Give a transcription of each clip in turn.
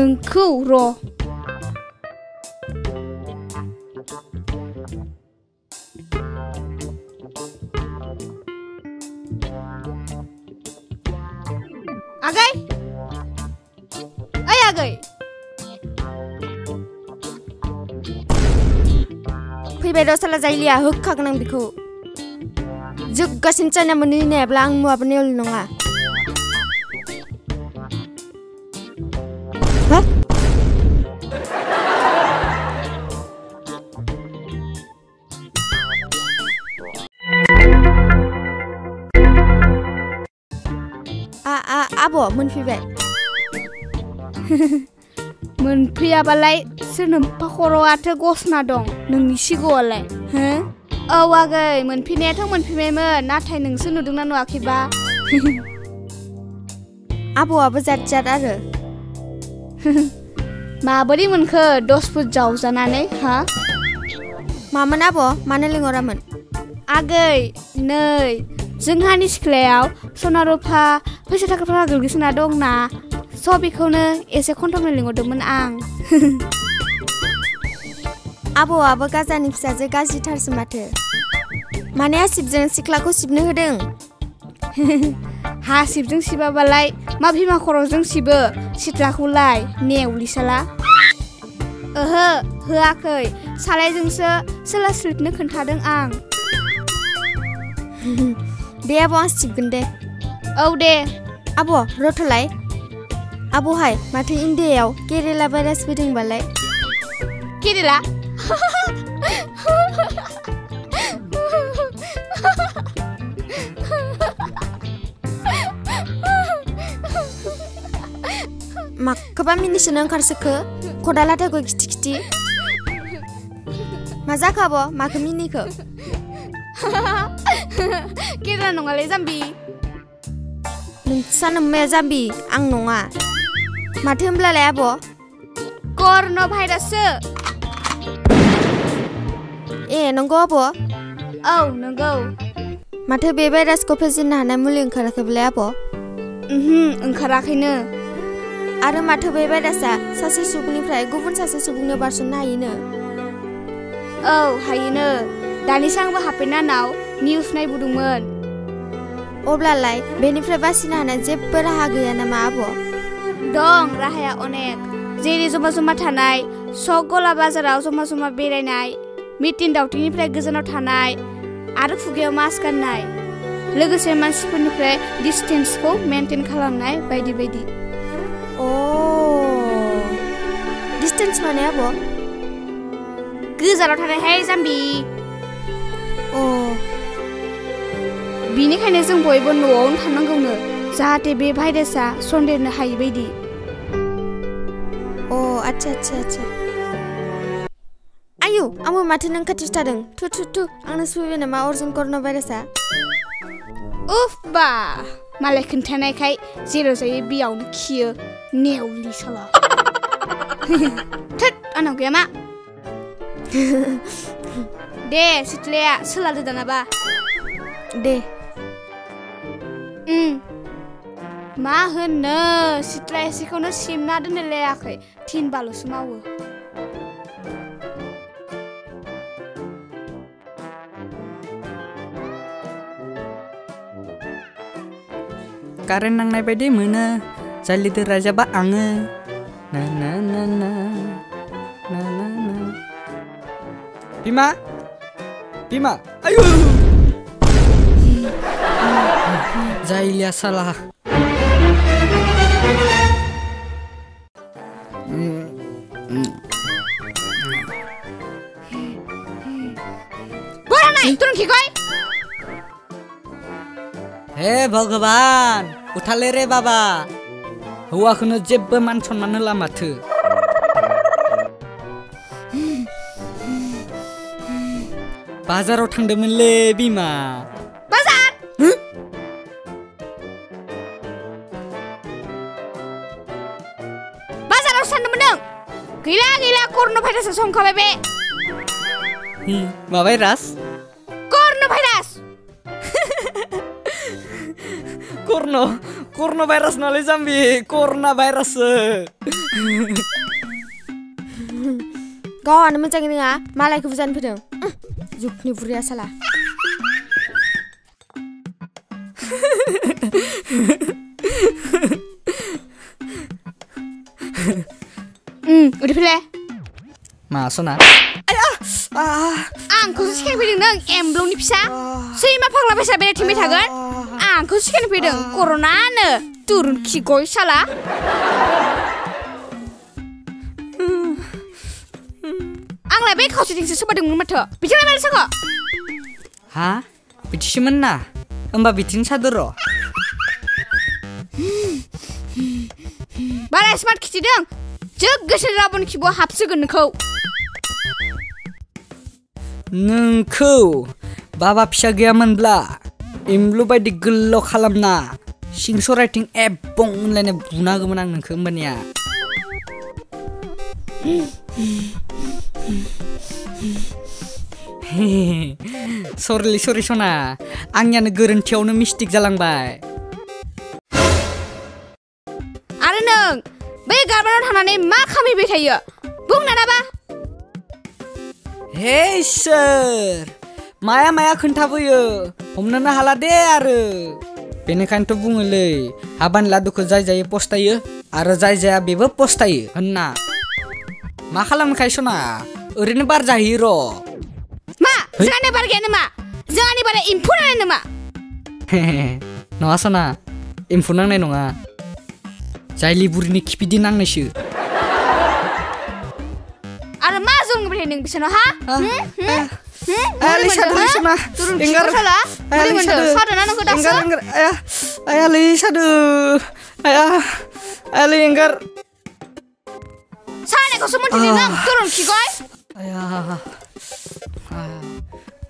नोंखौ र' आगै ओइ आगै फैबाय र' साला जायलिया होखागोन आं बेखौ जोगगासिनो चाइना मोननै नायाब्ला आं मुवाबो नेवलि नङा हा आब' मोनफैबाय मोनफैयाबालाय सोरनोबा खर'आथो गसना दं नोंनि सिगाङावलाय हो औ आगै मोनफैनायाथ' मोनफैबायमोन नाथाय नोंसो नुदोंना नुवाखैबा आब'आबो जात जात आरो माबोरै मोनखो 10 फुट जावजानानै हा मामोन आब' मानो लिंहरामोन आगै नै जोंहानि सिख्लायाव सना रुफा फैसा थाखाफोरा गोग्लैसोना दंना स' बेखौनो एसे खन्थ'नो लिंहरदोंमोन आं आब'आबो गाजानि फिसाजो गाज्रिथारसो माथो माने हासिबजों सिख्लाखौ सिबनो होदों हासिबजों सिबाबालाय मा बिमा खर'जों सिबो सिथ्लाखौलाय नेवलिसाला ओहो होआखै सालायजोंसो सोला स्लिपनो खोन्थादों आं दे आब' आं सिबगोन दे औ दे आब' रथ'लाय आब'हाय माथो इण्डियायाव केरेला भाइरास फैदोंबालाय केरेला माखौबा मिनिसोनो ओंखारसोखो खदालाथाखौ खिथि खिथि मा जाखो आब' माखौ मिनिखो केरेला नङालै जाम्बि नोंसा नोम्माया जाम्बि आं नङा माथो होमब्लालाय आब' कर'ना भाइराससो ए नंगौ आब' औ नंगौ माथो बे भाइरासखौ फेजेननो हानाय मुलि ओंखाराखैब्लाय आब' ओंखाराखैनो आरो माथो बे भाइरासआ सासे सुबुंनिफ्राय गुबुन सासे सुबुंनो बारसननो हायोनो औ हायोनो दानिसो आंबो हाबफैनानाव निउस नायबोदोंमोन अब्लालाय बेनिफ्राय बासिनो हानाय जेबो राहा गैया नामा आब' दं राहाया अनेक जेरै जमा जमा थानाय सक गला बाजाराव जमा जमा बेरायनाय मिटिं दावथिंनिफ्राय गोजानाव थानाय आरो खुगायाव मास्क गाननाय लोगोसे मानसिफोरनिफ्राय डिस्टेन्सखौ मेनटेन खालामनाय बायदि बायदि डिस्टेन्स माने आब' गोजानाव थानायहाय जाम्बि बिनिखायनो जों बयबो न'आवनो थानांगौनो जाहाथे बे भाइरासआ सन्देरनो हायि बायदि आच्छा आयु आंबो माथो नों खाथियाव थादों थु आंनो सफैबाय नामा अर्जुन कर'ना भाइरासआ उफ बा मालाय खोन्थानायखाय जेराव जायो बेयावनो खियो नेवलि साला थोद आंनाव गैया मा दे सिथ्लाया सोलादो दानाबा दे मा होनो सिथ्ला एसेखौनो सिबना दोननो लायाखै थिनबाल'सो मावो कारेन्ट नांनाय बायदि मोनो जालिदो राजाबा आङो ना ना ना ना ना ना ना बिमा आयु जाइलिया साला बरा नाय तुरन खिगय हे भगवान उठाले रे बाबा हौवाखौनो जेबो मान सनमान होला माथो बाजाराव थांदोंमोनलै बिमा बाजार बाजाराव सानदोंमोन नों गैला कर'ना भाइरासआ संखाबाय बे मा भाइरास कर'ना virus Corona virus nolai jambi, corona virus. गावआनो मोजाङै नङा मालायखौ बुजानो फैदों जुगनि बुरिया साला udah pilih. Masuk na. Angkau sekian fैदों nang emblong ni pisa. Seima pagla pisa beda timit hagan. Angkau sekian fैदों corona ne turun kigoi salah. Anglah be kau sedang sesuatu dengan mata. Bicara mana sako? Hah? Bici mana? Mbak bikin saduro. Balai smart kiti dong. Jaga serabun kibo hapsugan kau. Nengkau, baba pisa gyamanbla. Imlu bayi gelok halamna. Singso writing ebong lene buna gemenang nengkau mbanya. Sorry sona. Angnya gorontiawno mistik jalangbay. Are neng, be garbanan hanane ma khamibay thayo. Bung nana ba? Hey sir, maya खोन्थाबोयो हमनोनो हाला दे आरो बेनिखायनोथ' बुङोलै हाबानि लादुखौ जाय जायो पस्तायो आरो जाय जाया बेबो पस्तायो होनना मा खालामखाय सना ओरैनो बार जाहैयो र' मा जोंहानि बार गैया नामा जोंहानि बारा एम्फौ नांनाय नामा नङा सना एम्फौ नांनाय नङा जायलि बुरिनि खिपिदि नांनायसो आरो मा जोंबाय नों बिसोरनाव हा Sona. Enggar salah. Sadana nang kedasa. Enggar. Ayah li sadu. Ayah li enggar. Sana kau semua di nang turun kigoi. Ayah.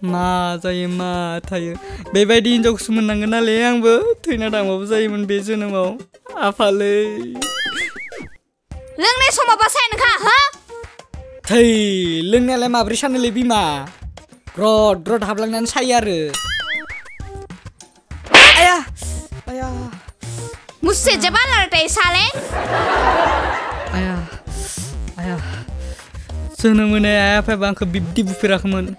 Ma tayo. Bebaidi injok sumenangan ale angbo. Tuina dangbo zayiman bezo namau. Apale. Lengnai soma basai nengka ha? Thai, lengnai le mabri sana le bima. Rod hablangan saya re. Ayah. Musse jebal lartai sale. Ayah. Sono mene apa bang ke bibdi bufirakhman.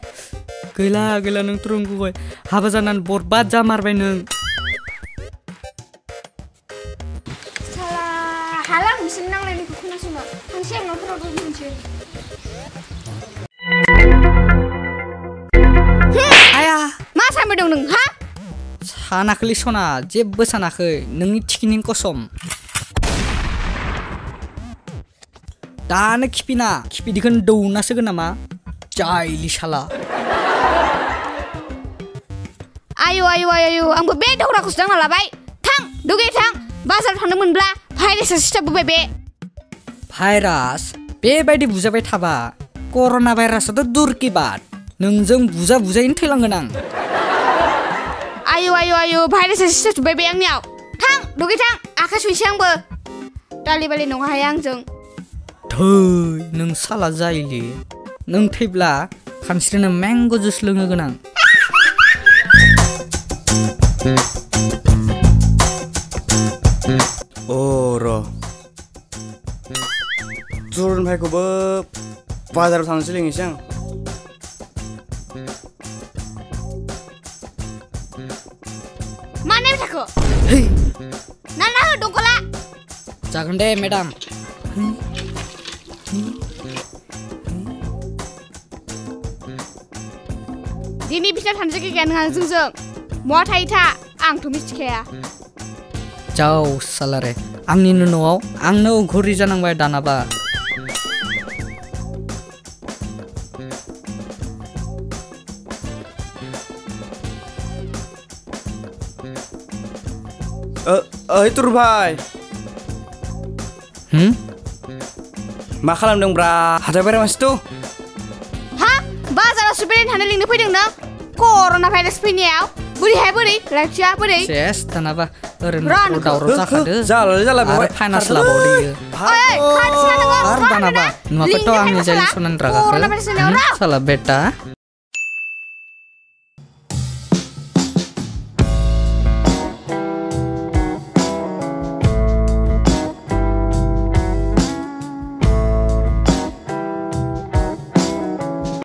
Gela nang turun gue. Haba janan borbat jamar bay nang. Salah halang mesin nang leni kukuna semua. Hansiem nang turun mesin. Masa medong neng ha? Sanakli sona जेबो सानाखै नोंनि थिखिनिन कसम दानो खिपिदिखौन दौनासोगोन नामा जायलि साला ayo आंबो बे दौराखौसो दांना लाबाय थां दुगै थां बाजाराव थांनो मोनब्ला भाइरासआ सिथाबबोबाय बे भाइरास बेबायदि बुजाबाय थाबा कर'ना भाइरासआथ' दुरकि बाद नोंजों बुजायैनो थैलांगोन आं ayo भाइरासआ सिथाबबाय बे आंनियाव थां दुगै थां आखाइ सुइसै आंबो दालि नङाहाय आंजों थै नों साला जायलि नों थैब्ला खानस्रिनो मेंग' जुस लोंहोगोन आं र' जुरन भाइखौबो बाजाराव थांनोसै लिंहैसै आं माने बिथाखौ नाना हो दंखला जागोन दे मेडाम दिनै बिसना थानोसै गैया नों आंजों महा थायो था आंथ' मिथिखाया जाव सालारे आंनिनो न'आव आंनो घुरि जानांबाय दानाबा tur भाई मा खालामदोंब्रा हाथाय बाराय मानसिथ' हा बाजारावसो बेरायनो थांनो लिंनो फैदों नों कर'ना भाइरास फैनायाव बोरै लाखिया बोरै सेस दानाबा ओरैनो दावराव जाखादो जाला आरो फाइनान्स लाबावदो आरो दानाबा नुवाखैथ' आंनि जायलि सनानि रागाखौ साला बेटा